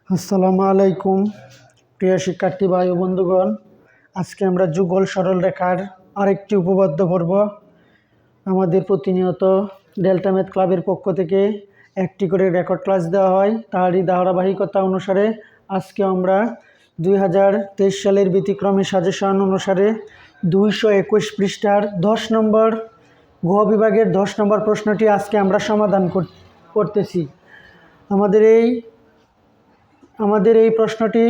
আসসালামু আলাইকুম প্রিয় শিক্ষার্থী ভাই ও বন্ধুগণ। আজকে আমরা যুগল সরল রেখার আরেকটি উপপাদ্য পড়ব। আমাদের প্রতিনিয়ত ডেল্টা ম্যাথ ক্লাবের পক্ষ থেকে একটি করে রেকর্ড ক্লাস দেওয়া হয়। তারই ধারাবাহিকতা অনুসারে আজকে আমরা 2023 সালের ব্যতিক্রমী সাজেশন অনুসারে 221 পৃষ্ঠার 10 নম্বর গ বিভাগের 10 নম্বর প্রশ্নটি আজকে আমরা সমাধান করতেছি। আমাদের এই প্রশ্নটি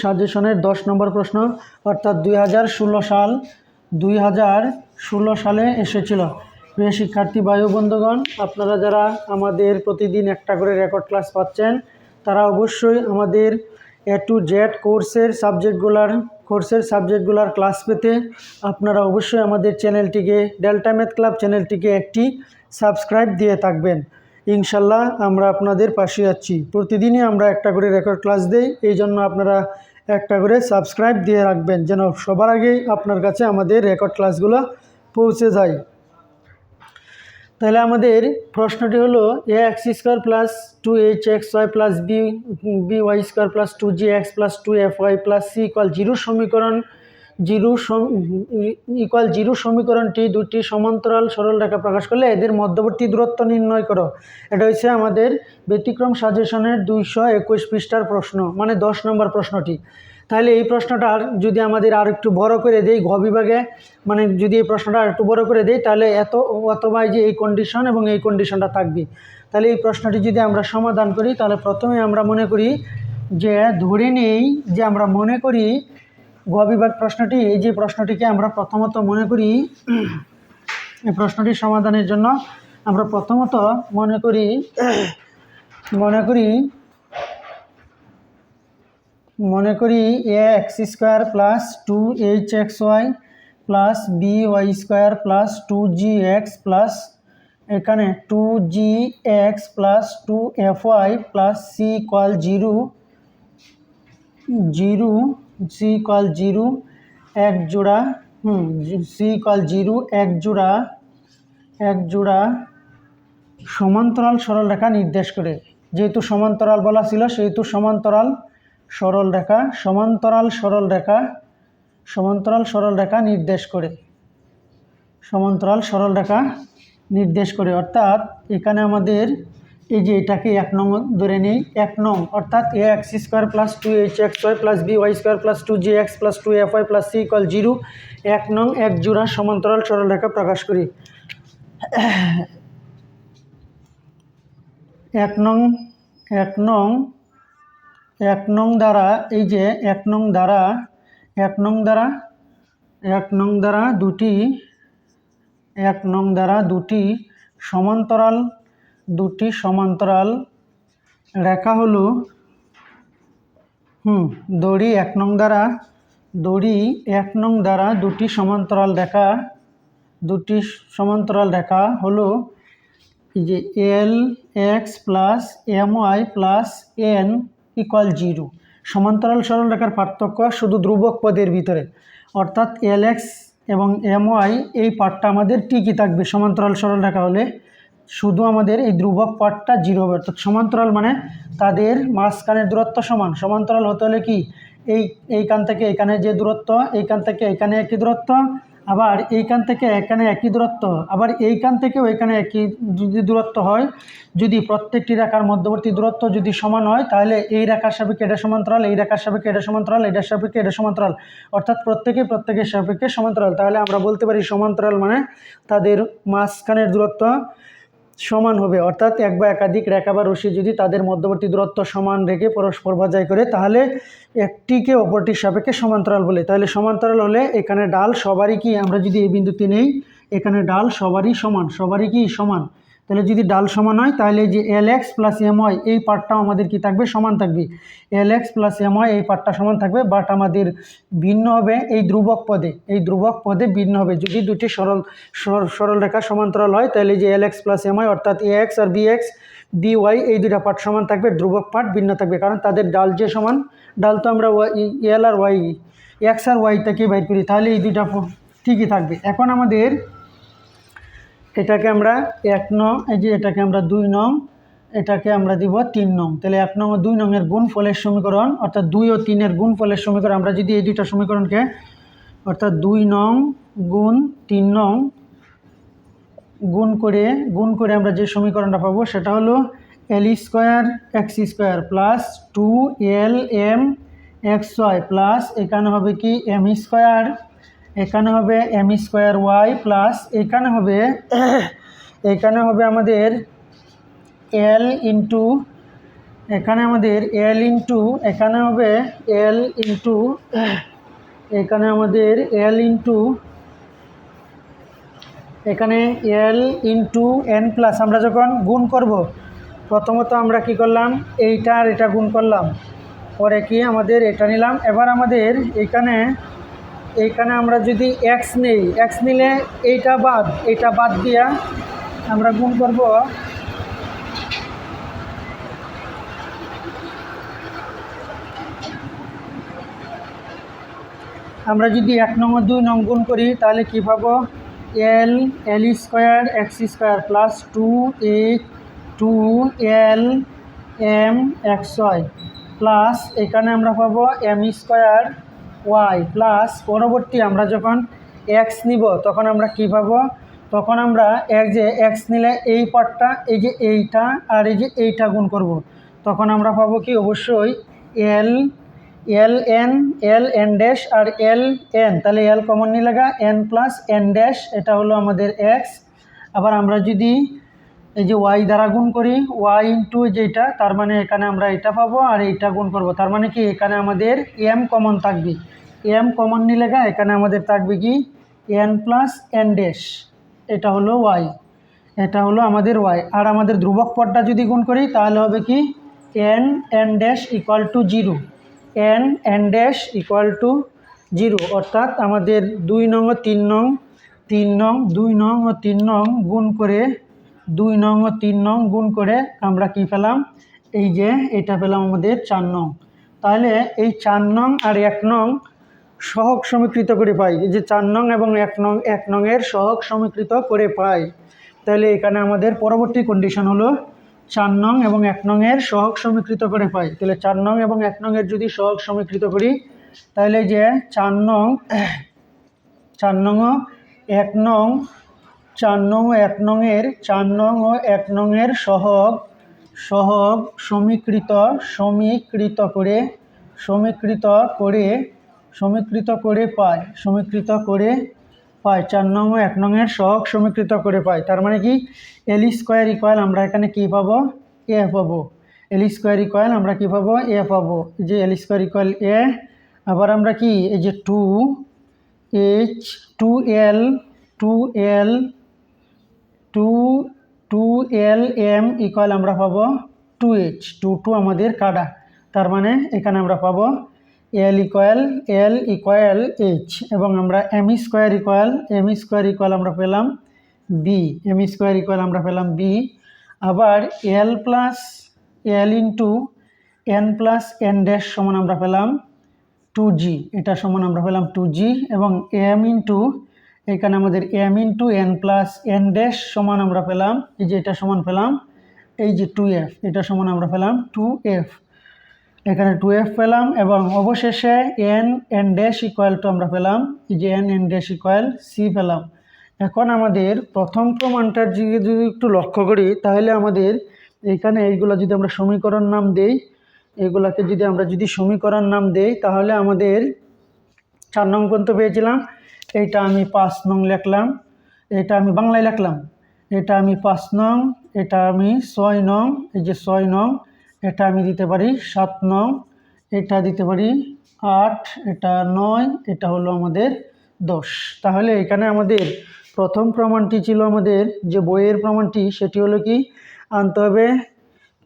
সাজেশনের 10 নম্বর প্রশ্ন, অর্থাৎ 2016 সালে এসেছিল। প্রিয় শিক্ষার্থী ভাই ও বন্ধুগণ, আপনারা যারা আমাদের প্রতিদিন একটা করে রেকর্ড ক্লাস পাচ্ছেন তারা অবশ্যই আমাদের A to Z কোর্সের সাবজেক্টগুলার ক্লাস পেতে আপনারা অবশ্যই আমাদের চ্যানেলটিকে, ডেল্টা ম্যাথ ক্লাব চ্যানেলটিকে একটি সাবস্ক্রাইব দিয়ে থাকবেন। ইনশাল্লাহ আমরা আপনাদের পাশে আছি। প্রতিদিনই আমরা একটা করে রেকর্ড ক্লাস দেই, এই জন্য আপনারা একটা করে সাবস্ক্রাইব দিয়ে রাখবেন যেন সবার আগেই আপনার কাছে আমাদের রেকর্ড ক্লাসগুলো পৌঁছে যায়। তাহলে আমাদের প্রশ্নটি হলো ax² plus 2hxy plus by² plus 2gx plus 2fy plus c equal 0 সমীকরণটি দুটি সমান্তরাল সরল রেখা প্রকাশ করলে এদের মধ্যবর্তী দূরত্ব নির্ণয় করো। এটা হচ্ছে আমাদের ব্যতিক্রম সাজেশনের 221 পৃষ্ঠার প্রশ্ন, মানে 10 নম্বর প্রশ্নটি। তাহলে এই প্রশ্নটা যদি আমাদের আর একটু বড় করে দেই ঘ বিভাগে, মানে যদি এই প্রশ্নটা আর একটু বড় করে দেই তাহলে অথবা যে এই কন্ডিশন এবং এই কন্ডিশনটা থাকবে। তাহলে এই প্রশ্নটি যদি আমরা সমাধান করি তাহলে প্রথমে আমরা মনে করি যে ঘ বিভাগ প্রশ্নটি, এই যে প্রশ্নটিকে আমরা প্রথমত মনে করি, এই প্রশ্নটি সমাধানের জন্য আমরা প্রথমত মনে করি ax² plus 2hxy plus by² plus 2gx plus এখানে 2gx plus 2fy plus c equal 0 এক জোড়া সমান্তরাল সরল রেখা নির্দেশ করে। যেহেতু সমান্তরাল বলা ছিল সেহেতু সমান্তরাল সরল রেখা নির্দেশ করে। অর্থাৎ এখানে আমাদের এই যে এটাকে 1 নং ধরে নেই, 1 নং অর্থাৎ ax² plus 2hxy plus by² plus 2gx plus 2fy plus c equal 0 1 নং এক জোড়া সমান্তরাল সরল রেখা প্রকাশ করি। 1 নং দ্বারা এই যে 1 নং দ্বারা দুটি সমান্তরাল রেখা হলো দড়ি 1 নং দ্বারা দুটি সমান্তরাল রেখা হলো এই যে lx plus my plus n equal 0। সমান্তরাল সরল রেখার পার্থক্য শুধু ধ্রুবক পদের ভিতরে, অর্থাৎ lx এবং my এই পার্টটা আমাদের ঠিকই থাকবে। সমান্তরাল সরল রেখা হলে শুধু আমাদের এই ধ্রুবক পার্টটা 0 হবে। অর্থাৎ সমান্তরাল মানে তাদের মাঝখানের দূরত্ব সমান। সমান্তরাল হতে হলে কি এইখান থেকে এখানে যে দূরত্ব, এইখান থেকে এখানে একই দূরত্ব, আবার এইখান থেকে এখানে একই দূরত্ব, আবার এইখান থেকেও এখানে একই যদি দূরত্ব হয়, যদি প্রত্যেকটি রেখার মধ্যবর্তী দূরত্ব যদি সমান হয় তাহলে এই রেখার সাপেক্ষে এটা সমান্তরাল, এই রেখার সাপেক্ষে এটা সমান্তরাল, এটার সাপেক্ষে এটা সমান্তরাল, অর্থাৎ প্রত্যেকের সাপেক্ষে সমান্তরাল। তাহলে আমরা বলতে পারি সমান্তরাল মানে তাদের মাঝখানের দূরত্ব সমান হবে। অর্থাৎ এক বা একাধিক রেখা বা রশ্মি যদি তাদের মধ্যবর্তী দূরত্ব সমান রেখে পরস্পর বজায় করে তাহলে একটিকে অপরটির সাপেক্ষে সমান্তরাল বলে। তাহলে সমান্তরাল হলে এখানে ডাল সবারই কি, আমরা যদি এই বিন্দুতে নেই এখানে ডাল সবারই সমান। তাহলে যদি ডাল সমান হয় তাহলে যে lx প্লাস my এই পার্টটাও আমাদের কি থাকবে, সমান থাকবে। lx প্লাস my এই পার্টটা সমান থাকবে, বাট আমাদের ভিন্ন হবে এই ধ্রুবক পদে ভিন্ন হবে। যদি দুটি সরল রেখা সমান্তরাল হয় তাহলে যে lx প্লাস my অর্থাৎ ax আর bx by এই দুটা পার্ট সমান থাকবে, ধ্রুবক পার্ট ভিন্ন থাকবে, কারণ তাদের ডাল যে সমান। ডাল তো আমরা l আর y, x আর y থেকে বাইর করি, তাহলে এই দুইটা ঠিকই থাকবে। এখন আমাদের এটাকে আমরা 1 নং, এই যে এটাকে আমরা 2 নং, এটাকে আমরা দিব 3 নং। তাহলে 1 নং ও 2 নং এর গুণফলের সমীকরণ অর্থাৎ 2 ও 3 এর গুণফলের সমীকরণ আমরা যদি এই দুইটা সমীকরণকে অর্থাৎ 2 নং গুণ 3 নং গুণ করে আমরা যে সমীকরণটা পাবো সেটা হলো L square X square plus 2LM XY plus এখানে হবে কি এম স্কোয়ার, এখানে হবে এম স্কোয়ার ওয়াই প্লাস এখানে হবে আমাদের এল ইন্টু এখানে আমাদের এল ইন্টু এখানে হবে এল ইন্টু এখানে আমাদের এল ইন্টু এখানে এল ইন্টু এন প্লাস আমরা যখন গুণ করব প্রথমত আমরা কি করলাম এইটা আর এটা গুণ করলাম, পরে কি আমাদের এটা নিলাম। এবার আমাদের এইখানে আমরা যদি এক্স নেই, এক্স নিলে এইটা বাদ দিয়া আমরা গুণ করব আমরা যদি 1 নং ও 2 নং গুণ করি তাহলে কি পাবো L square X square plus 2LM XY plus এখানে আমরা পাবো এম স্কোয়ার ওয়াই প্লাস পরবর্তী আমরা যখন এক্স নিব তখন আমরা কি পাবো, তখন আমরা এক্স নিলে এই পার্টটা এই যে এইটা আর এই যে এইটা গুণ করব, তখন আমরা পাবো কি অবশ্যই এল এন ড্যাশ আর এল এন, তাহলে এল কমন নিয়ে লাগা এন প্লাস এন ড্যাশ, এটা হলো আমাদের এক্স। আবার আমরা যদি এই যে ওয়াই দ্বারা গুণ করি ওয়াই ইন্টু যেটা, তার মানে এখানে আমরা এটা পাবো আর এইটা গুণ করব, তার মানে কি এখানে আমাদের এম কমন থাকবে, এম কমন নিয়ে লাগা এখানে আমাদের থাকবে কি এন প্লাস এন ড্যাশ, এটা হলো ওয়াই, এটা হলো আমাদের ওয়াই। আর আমাদের ধ্রুবক পদটা যদি গুণ করি তাহলে হবে কি N dash equal two 0, N dash equal two 0, অর্থাৎ আমাদের 2 নং ও 3 নং 2 নং ও 3 নং গুণ করে 2 নং ও 3 নং গুণ করে আমরা কি পেলাম, এই যে এটা পেলাম আমাদের 4 নং। তাহলে এই 4 নং আর 1 নং সহগ সমীকৃত করে পাই, এই যে 4 নং এবং 1 নং এর সহগ সমীকৃত করে পাই। তাহলে এখানে আমাদের পরবর্তী কন্ডিশন হলো 4 নং এবং 1 নং এর সহগ সমীকৃত করে পাই। তাহলে 4 নং এবং 1 নং এর যদি সহগ সমীকৃত করি তাহলে যে 4 নং ও 1 নং 4 নং ও 1 নং এর সহগ সমীকৃত করে পাই 4 নং ও 1 নং এর সহগ সমীকৃত করে পাই। তার মানে কি এল স্কোয়ার ইকুয়াল আমরা এখানে কি পাবো এ পাবো, এল স্কোয়ার ইকুয়াল আমরা কি পাবো এ পাবো, যে এল স্কোয়ার ইকুয়াল এ। আবার আমরা কি এই যে 2LM ইকুয়াল আমরা পাবো 2H, 2 আমাদের কাটা, তার মানে এখানে আমরা পাবো এল ইকুয়াল H, এবং আমরা এম স্কোয়ার ইকুয়াল আমরা পেলাম বি, বি। আবার L into N plus N dash সমান আমরা পেলাম 2G, এটা সমান আমরা পেলাম 2G, এবং এম ইন্টু এখানে আমাদের m into N plus N dash সমান আমরা পেলাম এই যে এটা সমান পেলাম এই যে 2F, এটা সমান আমরা পেলাম 2F, এখানে 2F পেলাম। এবং অবশেষে এন ড্যাশ ইকুয়াল টু আমরা পেলাম এই যে এন ড্যাশ ইকুয়াল সি পেলাম। এখন আমাদের প্রথম প্রমাণটার যদি একটু লক্ষ্য করি তাহলে আমাদের এইখানে এইগুলো যদি আমরা সমীকরণ নাম দেই, এগুলাকে যদি আমরা সমীকরণ নাম দেই তাহলে আমাদের 4 নং পর্যন্ত পেয়েছিলাম, এইটা আমি 5 নং লিখলাম, এটা আমি বাংলায় লিখলাম, এটা আমি 5 নং, এটা আমি 6 নং, এই যে 6 নং, এটা আমি দিতে পারি 7 নং, এটা দিতে পারি 8, এটা 9, এটা হলো আমাদের 10। তাহলে এখানে আমাদের প্রথম প্রমাণটি ছিল আমাদের যে বইয়ের প্রমাণটি, সেটি হলো কি আনতে হবে,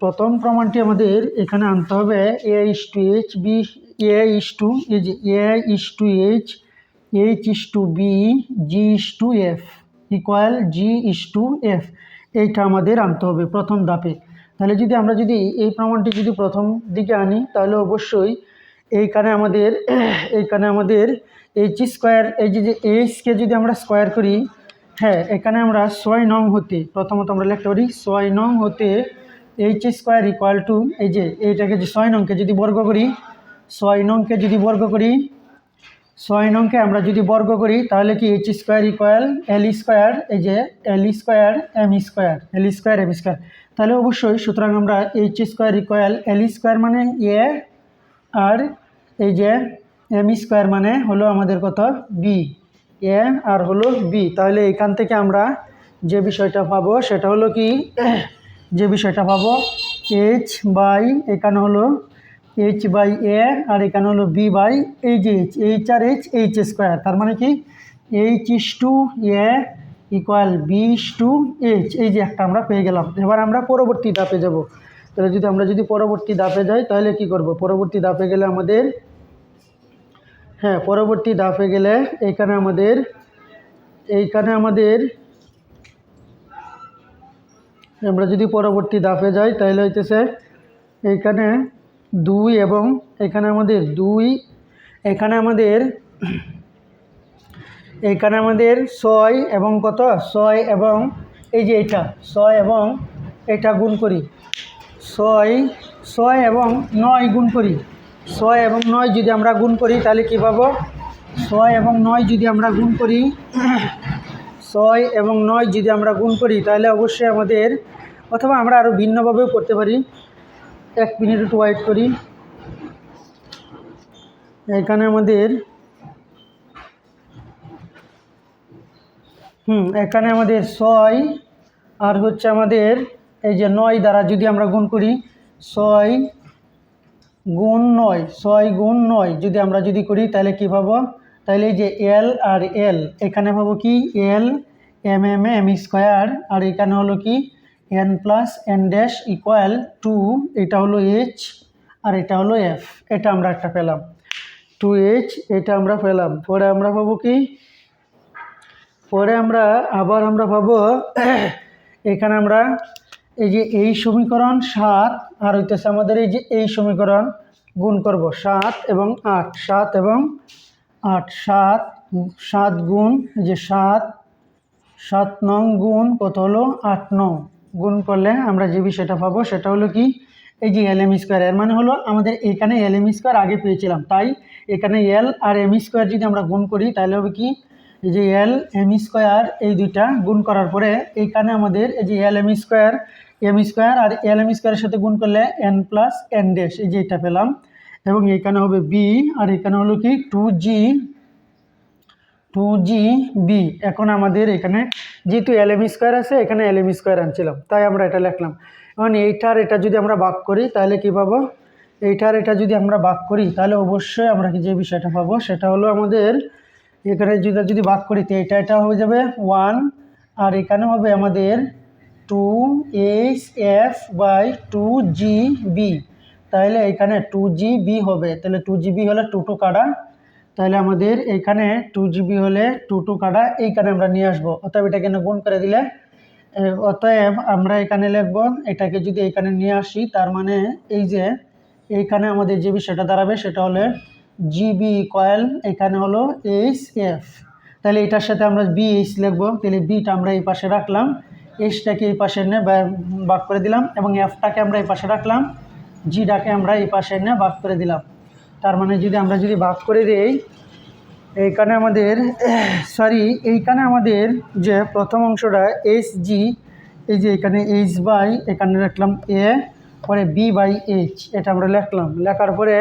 প্রথম প্রমাণটি আমাদের এখানে আনতে হবে A:H B A:H H:B G:F equal G:F, এইটা আমাদের আনতে হবে প্রথম ধাপে। তাহলে আমরা যদি এই প্রমাণটি প্রথম দিকে আনি তাহলে অবশ্যই এইখানে আমাদের H স্কোয়ার, এই যে Hকে যদি আমরা স্কোয়ার করি হ্যাঁ, এখানে আমরা 6 নং হতে প্রথমত আমরা লিখতে পারি 6 নং হতে এইচ স্কোয়ার ইকুয়াল টু এই যে এইটাকে যে 6 নংকে যদি বর্গ করি 6 নংকে যদি বর্গ করি 6 নংকে আমরা যদি বর্গ করি তাহলে কি এইচ স্কোয়ার ইকুয়াল এল স্কোয়ার এই যে এল স্কোয়ার এম স্কোয়ার এল স্কোয়ার এম স্কোয়ার তাহলে অবশ্যই সুতরাং আমরা এইচ স্কোয়ার ইকুয়াল এল স্কোয়ার মানে এ আর এই যে এম স্কোয়ার মানে হলো আমাদের কত বি এ আর হলো বি। তাহলে এখান থেকে আমরা যে বিষয়টা পাবো সেটা হলো কি যে বিষয়টা পাবো এইচ বাই এখানে হলো এইচ বাই এ আর এখানে হলো বি বাই এই যে এইচ আর এইচ স্কোয়ার তার মানে কি H is to A equal B is to H এই যে একটা আমরা পেয়ে গেলাম। এবার আমরা পরবর্তী ধাপে যাব। তাহলে আমরা যদি পরবর্তী ধাপে যাই তাহলে কি করব? পরবর্তী ধাপে গেলে আমাদের পরবর্তী ধাপে গেলে এইখানে আমাদের আমরা যদি পরবর্তী ধাপে যাই তাহলে হইতেছে এইখানে 2 এবং এখানে আমাদের 2 এখানে আমাদের 6 এবং কত 6 এবং এই যে এটা 6 এবং এটা গুণ করি 6 এবং 9 গুণ করি 6 এবং 9 যদি আমরা গুণ করি তাহলে কী পাবো? 6 এবং 9 যদি আমরা গুণ করি 6 এবং 9 যদি আমরা গুণ করি তাহলে অবশ্যই আমাদের অথবা আমরা আরও ভিন্নভাবেও করতে পারি। 1 মিনিট একটু ওয়েট করি। এখানে আমাদের এখানে আমাদের 6 আর হচ্ছে আমাদের এই যে 9 দ্বারা যদি আমরা গুণ করি 6 গুণ 9 যদি আমরা যদি করি তাহলে কী পাবো? তাহলে এই যে এল আর এল এখানে পাবো কি L M M M square আর এখানে হলো কি N plus N dash equal to এটা হলো এইচ আর এটা হলো এফ। এটা আমরা একটা পেলাম 2h এটা আমরা পেলাম। পরে আমরা পাবো কি আবার আমরা পাবো এখানে আমরা এই যে এই সমীকরণ 7 আর হইতেছে আমাদের এই যে এই সমীকরণ গুণ করব 7 এবং 8 7 এবং 8 7 গুণ এই যে 7 নং গুণ কত হলো 8 নং গুণ করলে আমরা যে বিষয়টা পাবো সেটা হলো কি এই যে এল এম স্কোয়ার। এর মানে হলো আমাদের এখানে এল এম স্কোয়ার আগে পেয়েছিলাম, তাই এখানে এল আর এম স্কোয়ার যদি আমরা গুণ করি তাহলে হবে কি এই যে এল এম স্কোয়ার এই দুইটা গুণ করার পরে এইখানে আমাদের এই যে এল এম স্কোয়ার আর এল এম স্কোয়ারের সাথে গুণ করলে এন প্লাস এন ড্যাশ এই যে এটা পেলাম এবং এখানে হবে বি আর এখানে হলো কি 2g বি। এখন আমাদের এখানে যেহেতু এল এম স্কোয়ার আছে এখানে এল এম স্কোয়ার আনছিলাম তাই আমরা এটা লিখলাম। এখন এইটার এটা যদি আমরা ভাগ করি তাহলে কি পাবো? এইটার এটা যদি আমরা ভাগ করি তাহলে অবশ্যই আমরা কি যে বিষয়টা পাবো সেটা হলো আমাদের এখানে যদি ভাগ করি তো এটা হয়ে যাবে 1 আর এখানে হবে আমাদের 2hf বাই 2gb। তাহলে এখানে 2gb হবে, তাহলে 2gb হলে 2 কাটা, তাহলে আমাদের এখানে 2gb হলে 2 কাটা এইখানে আমরা নিয়ে আসবো। অতএব এটাকে গুণ করে দিলে অতএব আমরা এখানে লিখবো এটাকে যদি এখানে নিয়ে আসি তার মানে এই যে এইখানে আমাদের যে বিষয়টা দাঁড়াবে সেটা হলে জিবি ইকুয়াল এখানে হলো এইচ এফ। তাহলে এটার সাথে আমরা বি এইচ লিখবো, তাহলে বিটা আমরা এই পাশে রাখলাম, এইচটাকে এই পাশে এনে ভাগ করে দিলাম এবং এফটাকে আমরা এই পাশে রাখলাম, জিটাকে আমরা এই পাশে এনে ভাগ করে দিলাম। তার মানে যদি আমরা ভাগ করে দিই এইখানে আমাদের যে প্রথম অংশটা এইচ জি এই যে এখানে এইচ বাই এখানে লিখলাম এ পরে বি বাই এইচ এটা আমরা লিখলাম, লেখার পরে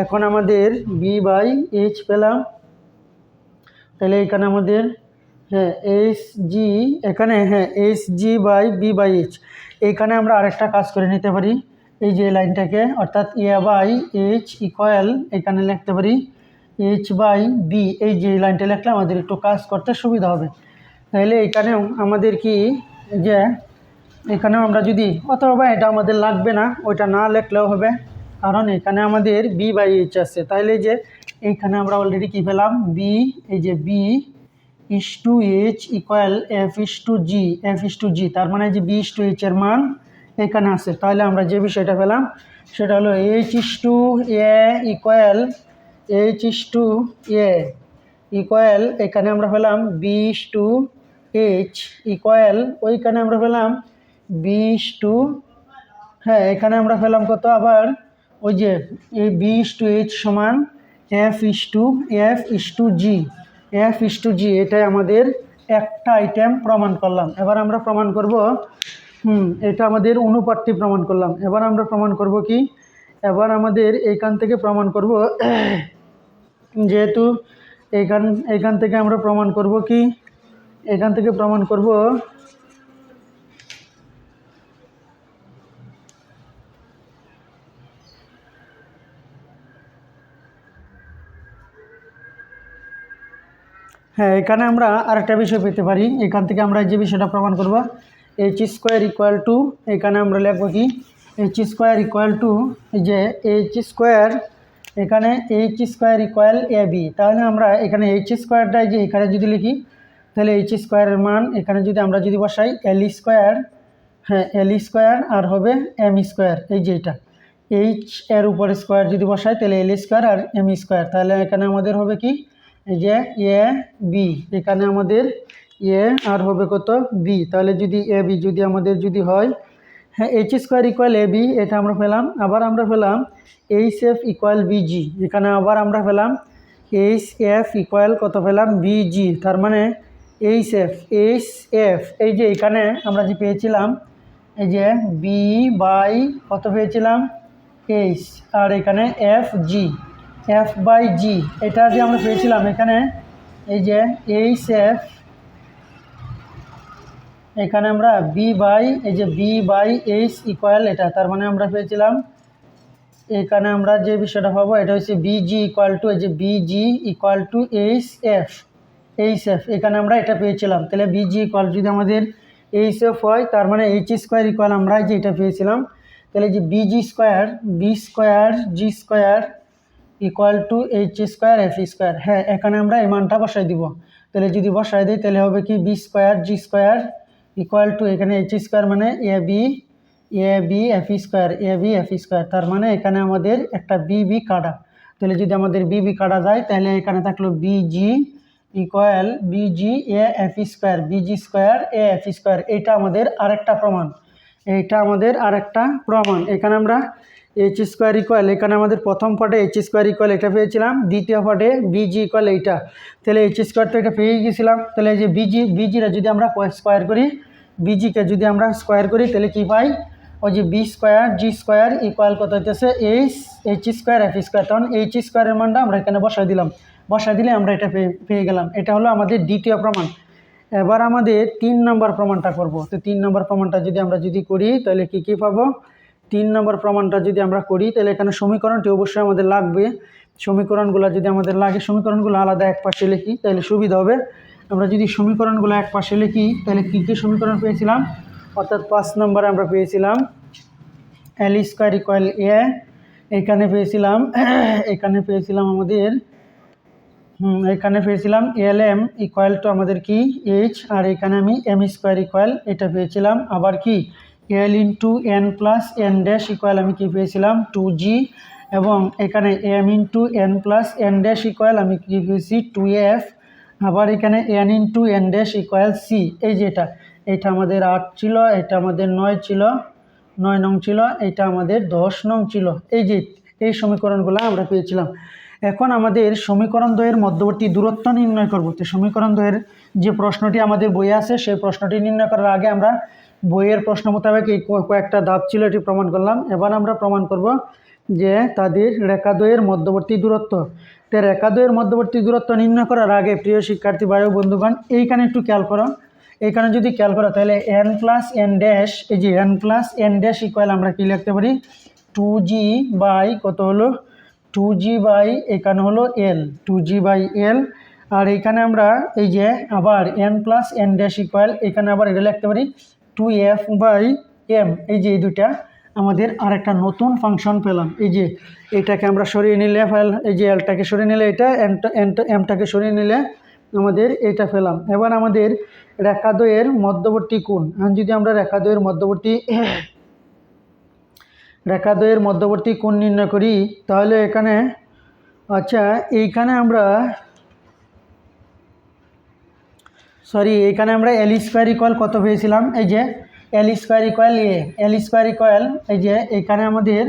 এখন আমাদের বি বাই এইচ পেলাম। তাহলে এখানে আমাদের এইচ জি এখানে H G by B by H. এইখানে আমরা আরেকটা কাজ করে নিতে পারি, এই যে লাইনটাকে অর্থাৎ এ বাই এইচ ইকুয়াল এখানে লিখতে পারি এইচ বাই বি। এই যে লাইনটা লিখলে আমাদের একটু কাজ করতে সুবিধা হবে। তাহলে এখানেও আমাদের কি যে এখানেও আমরা যদি অথবা এটা আমাদের লাগবে না ওইটা না লিখলেও হবে, কারণ এখানে আমাদের বি বাই এইচ আছে। তাহলে যে এইখানে আমরা অলরেডি কী পেলাম বি, এই যে B is to H equal F is to G, তার মানে যে বি ইস টু এইচ এর মান এখানে আছে। তাহলে আমরা যে বিষয়টা পেলাম সেটা হলো H is to A equal H is to A equal এখানে আমরা পেলাম B is to H equal ওইখানে আমরা পেলাম B/, হ্যাঁ এখানে আমরা পেলাম কত আবার ওই যে এই B/H সমান F/G, এটাই আমাদের একটা আইটেম প্রমাণ করলাম। এবার আমরা প্রমাণ করব এটা আমাদের অনুপাতটি প্রমাণ করলাম। এবার আমরা প্রমাণ করব কি, এবার আমাদের এইখান থেকে প্রমাণ করব যেহেতু এইখান থেকে আমরা প্রমাণ করব কি, এখান থেকে প্রমাণ করব হ্যাঁ এখানে আমরা আরেকটা বিষয় পেতে পারি। এখান থেকে আমরা যে বিষয়টা প্রমাণ করব H² ইকুয়াল টু, এখানে আমরা লিখব কি H² ইকুয়াল টু যে H², এখানে H² ইকুয়াল AB। তাহলে আমরা এখানে H²টাই যে এখানে যদি লিখি তাহলে H² এর মান এখানে যদি আমরা যদি বসাই L², হ্যাঁ L² আর হবে M², এই যে এটা H এর উপরে স্কোয়ার যদি বসাই তাহলে L² আর M², তাহলে এখানে আমাদের হবে কি এই যে AB, এখানে আমাদের A আর হবে কত B, তাহলে যদি AB যদি আমাদের যদি হয়, হ্যাঁ H² ইকুয়াল AB এটা আমরা পেলাম। আবার আমরা পেলাম HF ইকুয়াল BG, এখানে আবার আমরা পেলাম HF ইকুয়াল কত পেলাম BG, তার মানে HF এই যে এখানে আমরা যে পেয়েছিলাম এই যে B বাই কত পেয়েছিলাম H, আর এখানে F/G, এটা যে আমরা পেয়েছিলাম এখানে এই যে HF, এখানে আমরা B/H ইকুয়াল এটা, তার মানে আমরা পেয়েছিলাম এখানে আমরা যে বিষয়টা পাবো এটা হচ্ছে BG ইকুয়াল টু এই যে BG ইকুয়াল টু HF, এখানে আমরা এটা পেয়েছিলাম। তাহলে BG ইকুয়াল যদি আমাদের HF হয় তার মানে H² ইকুয়াল আমরা যে এটা পেয়েছিলাম, তাহলে যে B² equal to H² F², হ্যাঁ এখানে আমরা এই মানটা বসাই দিব। তাহলে যদি বসাই দিই তাহলে হবে কি B²G² ইকুয়াল টু এখানে H² মানে AB F², তার মানে এখানে আমাদের একটা BB কাটা। তাহলে যদি আমাদের BB কাটা যায় তাহলে এখানে থাকলো BG ইকুয়াল BG F², এটা আমাদের আরেকটা প্রমাণ, এখানে আমরা H² ইকুয়াল এখানে আমাদের প্রথম পার্টে H² ইকুয়াল এটা পেয়েছিলাম, দ্বিতীয় পার্টে BG ইকুয়াল এইটা, তাহলে H² তো এটা পেয়ে গেছিলাম। তাহলে এই যে BGটা যদি আমরা স্কোয়ার করি, BGকে যদি আমরা স্কোয়ার করি তাহলে কি পাই ওই যে B²G² ইকুয়াল কত হইতেছে H² F², তখন H² এর মানটা আমরা এখানে বসাই দিলে আমরা এটা পেয়ে গেলাম। এটা হলো আমাদের দ্বিতীয় প্রমাণ। এবার আমাদের 3 নম্বর প্রমাণটা করব। তো 3 নম্বর প্রমাণটা যদি আমরা করি তাহলে কি পাবো, 3 নম্বর প্রমাণটা যদি আমরা করি তাহলে এখানে সমীকরণটি অবশ্যই আমাদের লাগবে। সমীকরণগুলো যদি আমাদের লাগে, সমীকরণগুলো আলাদা এক পাশে লিখি তাহলে সুবিধা হবে। আমরা যদি সমীকরণগুলো এক পাশে লিখি তাহলে কী সমীকরণ পেয়েছিলাম, অর্থাৎ 5 নম্বরে আমরা পেয়েছিলাম L² ইকুয়াল A, এখানে পেয়েছিলাম আমাদের LM ইকুয়াল টু আমাদের কি H, আর এখানে আমি M² ইকুয়াল এটা পেয়েছিলাম। আবার কি L into N plus N dash equal আমি কি পেয়েছিলাম 2G, এবং এখানে M into N plus N dash equal আমি কি পেয়েছি 2F, আবার এখানে N into N dash equal C। এই যে এটা আমাদের 8 ছিল, এটা আমাদের 9 ছিল, 9 নং ছিল, এটা আমাদের 10 নং ছিল। এই সমীকরণগুলো আমরা পেয়েছিলাম। এখন আমাদের সমীকরণ দ্বয়ের মধ্যবর্তী দূরত্ব নির্ণয় করব। তো সমীকরণ দ্বয়ের যে প্রশ্নটি আমাদের বইয়ে আছে সেই প্রশ্নটি নির্ণয় করার আগে আমরা বইয়ের প্রশ্ন মোতাবেক এই কয়েকটা ধাপ ছিল এটি প্রমাণ করলাম। এবার আমরা প্রমাণ করব যে তাদের রেখাদ্বয়ের মধ্যবর্তী দূরত্ব। তো রেখাদ্বয়ের মধ্যবর্তী দূরত্ব নির্ণয় করার আগে প্রিয় শিক্ষার্থী ভাই ও বন্ধুগণ, এইখানে একটু খেয়াল করো। এইখানে যদি খেয়াল করো তাহলে N প্লাস N ড্যাশ, এই যে N plus N dash equal আমরা কি লিখতে পারি 2G বাই কত হলো 2G বাই এখানে হলো L, 2G বাই L, আর এখানে আমরা এই যে আবার N plus N dash equal এখানে আবার এটা লিখতে পারি 2F বাই M। এই যে এই দুটা আমাদের আরেকটা নতুন ফাংশন পেলাম। এই যে এটাকে আমরা সরিয়ে নিলে এই যে Lটাকে সরিয়ে নিলে এটা, Mটাকে সরিয়ে নিলে আমাদের এটা পেলাম। এবার আমাদের রেখাদ্বয়ের মধ্যবর্তী কোণ, যদি আমরা রেখাদ্বয়ের মধ্যবর্তী কোণ নির্ণয় করি তাহলে এখানে আচ্ছা এইখানে আমরা সরি এখানে আমরা এল স্কোয়ার ইকুয়াল কত পেয়েছিলাম, এই যে এল স্কোয়ার ইকুয়াল এ, এল স্কোয়ার ইকুয়াল এই যে এখানে আমাদের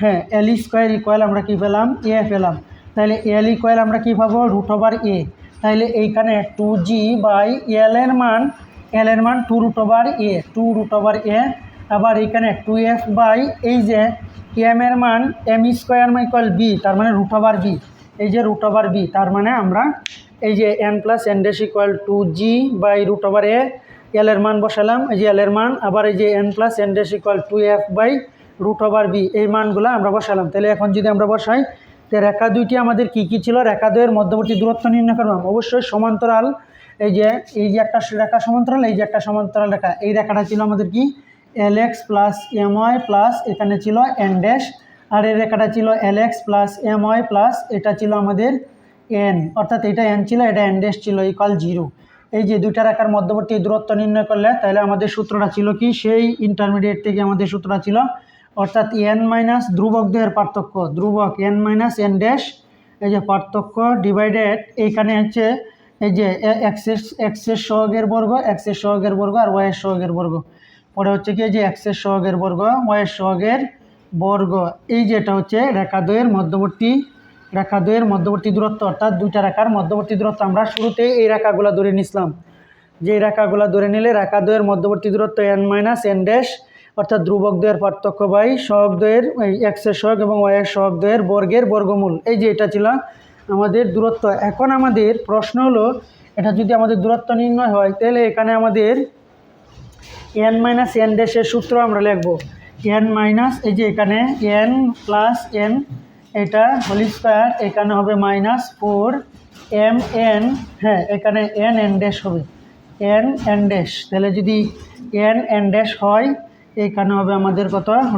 হ্যাঁ এল স্কোয়ার ইকুয়াল আমরা কি পেলাম, এ পেলাম। তাহলে এল ইকুয়াল আমরা কি পাবো, √এ। তাহলে এইখানে 2g/এল এর মান 2√এ, 2√এ। আবার এখানে 2f/ এই যে এম এর মান এম স্কোয়ার ইকুয়াল বি, তার মানে √বি, এই যে √বি। তার মানে আমরা এই যে n + n ড্যাশ ইকুয়াল 2g/√এ এল এর মান বসালাম, এই যে এল এর মান। আবার এই যে n + n ড্যাশ ইকুয়াল 2f/√বি, এই মানগুলো আমরা বসালাম। তাহলে এখন যদি আমরা বসাই, তো রেখা দুইটি আমাদের কি কি ছিল, রেখা দ্বয়ের মধ্যবর্তী দূরত্ব নির্ণয় করলাম। অবশ্যই সমান্তরাল, এই যে একটা রেখা সমান্তরাল, এই যে একটা সমান্তরাল রেখা, এই রেখাটা ছিল আমাদের কি lx + my প্লাস এখানে ছিল n ড্যাশ, আর এই রেখাটা ছিল lx + my প্লাস এটা ছিল আমাদের n, অর্থাৎ এটা n ছিল, এটা n ড্যাশ ছিল ইকুয়াল 0। এই যে দুইটা রেখার মধ্যবর্তী দূরত্ব নির্ণয় করলে তাহলে আমাদের সূত্রটা ছিল কি, সেই ইন্টারমিডিয়েট থেকে আমাদের সূত্রটা ছিল, অর্থাৎ n মাইনাস ধ্রুবক দ্বয়ের পার্থক্য, ধ্রুবক n - n ড্যাশ, এই যে পার্থক্য ডিভাইডেড এইখানে হচ্ছে এই যে এক্সের সহগের বর্গ, এক্সের সহগের বর্গ আর ওয়াইয়ের সহগের বর্গ। পরে হচ্ছে কি যে এক্সের সহগের বর্গ, ওয়াইয়ের সহগের বর্গ। এই যেটা হচ্ছে রেখা দ্বয়ের মধ্যবর্তী দূরত্ব, অর্থাৎ দুইটা রেখার মধ্যবর্তী দূরত্ব। আমরা শুরুতে এই রেখাগুলো ধরে নিছিলাম, যে রেখাগুলো ধরে নিলে রেখা দ্বয়ের মধ্যবর্তী দূরত্ব n - n ড্যাশ, অর্থাৎ ধ্রুবক দ্বয়ের পার্থক্য বাই সহগ দ্বয়ের এক্সের সহগ এবং ওয়াইয়ের সহগ দ্বয়ের বর্গের বর্গমূল। এই যে এটা ছিল আমাদের দূরত্ব। এখন আমাদের প্রশ্ন হলো, এটা যদি আমাদের দূরত্ব নির্ণয় হয়, তাহলে এখানে আমাদের n - n ড্যাশের সূত্র আমরা লিখব n মাইনাস, এই যে এখানে n + n, এটা হোল স্কয়ার, এখানে হবে -4mn, হ্যাঁ এখানে n ড্যাশ হবে, n ড্যাশ। তাহলে যদি n ড্যাশ হয়, এখানে হবে আমাদের কত, √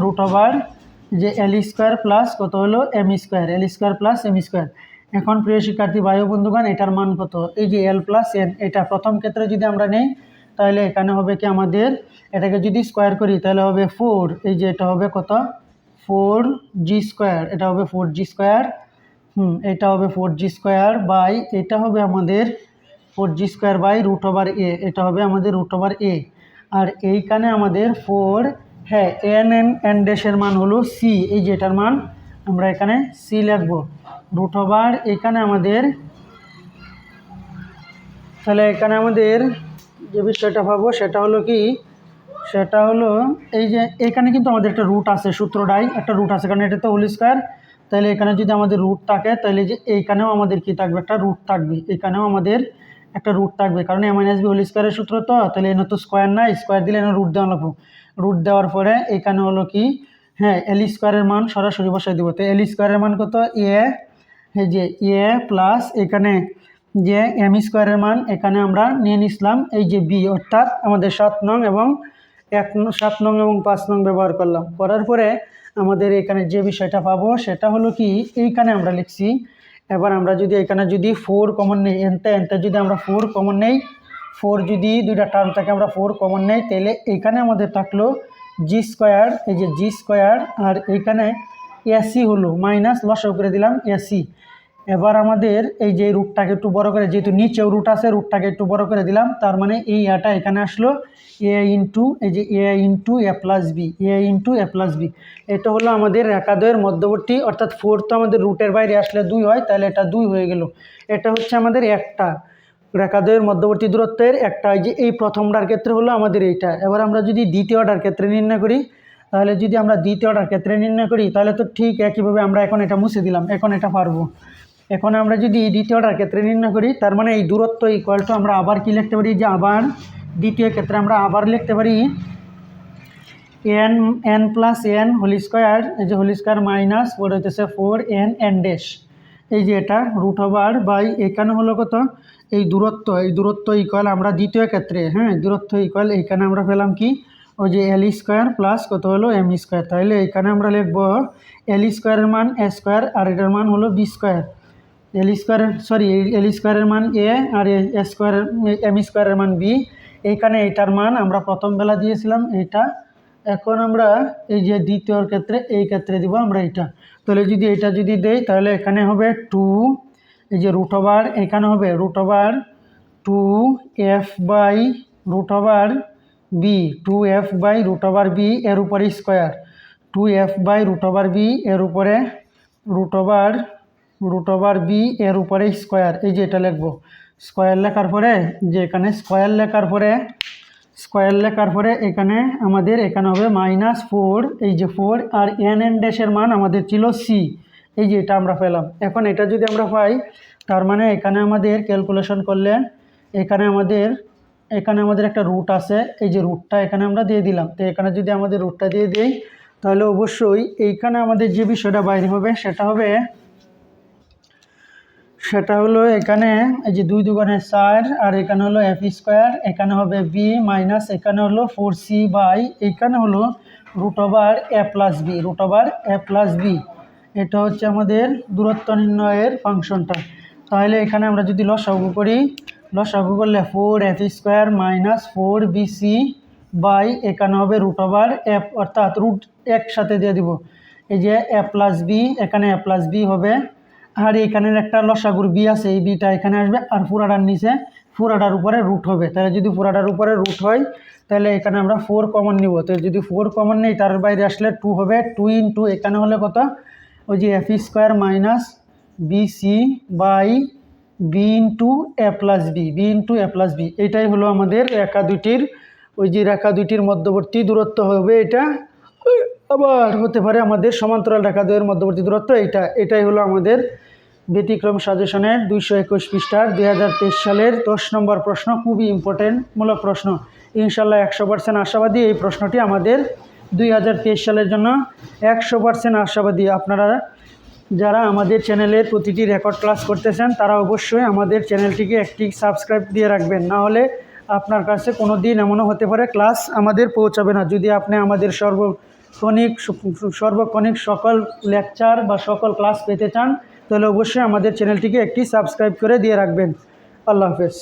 যে এল স্কোয়ার প্লাস কত হলো এম স্কোয়ার, এল স্কোয়ার প্লাস এম স্কোয়ার। এখন প্রিয় শিক্ষার্থী ভাই ও বন্ধুগণ, এটার মান কত, এই যে l + n, এটা প্রথম ক্ষেত্রে যদি আমরা নেই, তাহলে এখানে হবে কি আমাদের, এটাকে যদি স্কোয়ার করি তাহলে হবে 4, এই যে এটা হবে কত 4g², এটা হবে 4g², এটা হবে 4g² বাই এটা হবে আমাদের 4g² / √a, এটা হবে আমাদের √a। আর এইখানে আমাদের 4, হ্যাঁ n ড্যাশের মান হলো c, এই যে এটার মান আমরা এখানে c লিখব √ এখানে আমাদের, তাহলে এখানে আমাদের যে বিষয়টা পাবো সেটা হলো কি, সেটা হলো এই যে এখানে কিন্তু আমাদের একটা রুট আছে, সূত্রটাই একটা রুট আছে, কারণ এটা তো হোল স্কয়ার। তাহলে এখানে যদি আমাদের রুট থাকে, তাহলে যে এইখানেও আমাদের কি থাকবে, একটা রুট থাকবে, এখানেও আমাদের একটা রুট থাকবে, কারণ a - b হোল স্কয়ারের সূত্র তো। তাহলে এনে তো স্কয়ার না, স্কয়ার দিলে এনে রুট দেওয়া লাগবে। রুট দেওয়ার পরে এখানে হলো কি, হ্যাঁ এল স্কয়ারের মান সরাসরি বসাই দেবো। তো এল স্কয়ারের মান কত, এই যে a প্লাস এখানে যে এম স্কোয়ারের মান এখানে আমরা নিয়ে নিছিলাম, এই যে বি, অর্থাৎ আমাদের 7 নং এবং 7 নং এবং 5 নং ব্যবহার করলাম। করার পরে আমাদের এখানে যে বিষয়টা পাবো সেটা হলো কি, এইখানে আমরা লিখছি। এবার আমরা যদি এখানে যদি 4 কমন নেই, এনতে যদি আমরা 4 কমন নেই, 4 যদি দুইটা টার্ম থাকে আমরা 4 কমন নেই, তাহলে এইখানে আমাদের থাকলো g², এই যে g², আর এইখানে এসি হলো মাইনাস লসাগু করে দিলাম এসি। এবার আমাদের এই যে রুটটাকে একটু বড় করে, যেহেতু নিচেও রুট আছে, রুটটাকে একটু বড় করে দিলাম, তার মানে এই এটা এখানে আসলো a ইন্টু, এই যে a into a plus B, a into a plus B. এটা হলো আমাদের রেখা দ্বয়ের মধ্যবর্তী, অর্থাৎ 4 তো আমাদের রুটের বাইরে আসলে 2 হয়, তাহলে এটা 2 হয়ে গেল। এটা হচ্ছে আমাদের একটা রেখা দ্বয়ের মধ্যবর্তী দূরত্বের একটা, যে এই প্রথমটার ক্ষেত্রে হলো আমাদের এইটা। এবার আমরা যদি দ্বিতীয়টার ক্ষেত্রে নির্ণয় করি, তাহলে যদি আমরা দ্বিতীয়টার ক্ষেত্রে নির্ণয় করি, তাহলে তো ঠিক একইভাবে আমরা এখন এটা মুছে দিলাম, এখন এটা পারবো। এখন আমরা যদি দ্বিতীয়টার ক্ষেত্রে নির্ণয় করি, তার মানে এই দূরত্ব ইকুয়াল টু আমরা আবার কি লিখতে পারি, যে আবার দ্বিতীয় ক্ষেত্রে আমরা আবার লিখতে পারি n + n হোল স্কয়ার, এই যে হোল স্কয়ার মাইনাস পরে হচ্ছে 4n ড্যাশ, এই যে এটা √ বাই এখানে হলো কত, এই দূরত্ব ইকুয়াল আমরা দ্বিতীয় ক্ষেত্রে, হ্যাঁ দূরত্ব ইকুয়াল এইখানে আমরা পেলাম কি, ওই যে l স্কয়ার প্লাস কত হলো m স্কয়ার। তাহলে এখানে আমরা লিখবো l স্কয়ারের মান a স্কয়ার আর এটার মান হলো b স্কয়ার। এল স্কয়ারের মান এ আর এম স্কয়ারের মান বি। এইখানে এইটার মান আমরা প্রথম বেলা দিয়েছিলাম এইটা, এখন আমরা এই যে দ্বিতীয়র ক্ষেত্রে এই ক্ষেত্রে দিব আমরা এইটা। তাহলে যদি এটা যদি দেই, তাহলে এখানে হবে 2, এই যে √ এখানে হবে √ 2f/√b 2f/√b এর উপরে স্কোয়ার 2f/√b এর উপরে √b এর উপরে স্কোয়ার। এই যে এটা লিখবো স্কোয়ার লেখার পরে যে এখানে স্কোয়ার লেখার পরে এখানে আমাদের এখানে হবে -4, এই যে 4 আর n ড্যাশের মান আমাদের ছিল c, এই যে এটা আমরা পেলাম। এখন এটা যদি আমরা পাই তার মানে এখানে আমাদের ক্যালকুলেশন করলে এখানে আমাদের একটা রুট আছে, এই যে রুটটা এখানে আমরা দিয়ে দিলাম। তো এখানে যদি আমাদের রুটটা দিয়ে দিই তাহলে অবশ্যই এইখানে আমাদের যে বিষয়টা বাইরে হবে সেটা হলো এখানে এই যে 2 দুগুণে 4 আর এখানে হলো f², এখানে হবে b মাইনাস এখানে হলো 4c বাই এখানে হলো √a+b এটা হচ্ছে আমাদের দূরত্ব নির্ণয়ের ফাংশনটা। তাহলে এখানে আমরা যদি লসাগু করলে 4f² মাইনাস 4bc বাই এখানে হবে √f, অর্থাৎ রুট একসাথে দিয়ে দিব। এই যে a+b এখানে a+b হবে, আর এখানের একটা লসাগুর বি আছে, এই বিটা এখানে আসবে আর পুরাটার নিচে পুরাটার উপরে রুট হবে। তাহলে যদি পুরাটার উপরে রুট হয় তাহলে এখানে আমরা 4 কমন নিব। তো যদি 4 কমন নেই তার বাইরে আসলে 2 হবে, 2 ইন্টু এখানে হলে কত ওই যে f² minus bc by b into a+b এটাই হলো আমাদের রেখা দুইটির মধ্যবর্তী দূরত্ব হবে। এটা আবার হতে পারে আমাদের সমান্তরাল রেখা দ্বয়ের মধ্যবর্তী দূরত্ব। এটাই হলো আমাদের ব্যতিক্রম সাজেশনের 221 পৃষ্ঠার 2023 সালের 10 নম্বর প্রশ্ন। খুবই ইম্পর্টেন্ট মূলক প্রশ্ন। ইনশাল্লাহ 100% আশাবাদী এই প্রশ্নটি আমাদের 2023 সালের জন্য 100% আশাবাদী। আপনারা যারা আমাদের চ্যানেলের প্রতিটি রেকর্ড ক্লাস করতেছেন তারা অবশ্যই আমাদের চ্যানেলটিকে একটি সাবস্ক্রাইব দিয়ে রাখবেন, না হলে আপনার কাছে কোনো দিন এমনও হতে পারে ক্লাস আমাদের পৌঁছাবে না। যদি আপনি আমাদের সর্বক্ষণিক সকল লেকচার বা সকল ক্লাস পেতে চান তাহলে অবশ্যই আমাদের চ্যানেলটিকে একটি সাবস্ক্রাইব করে দিয়ে রাখবেন। আল্লাহ হাফেজ।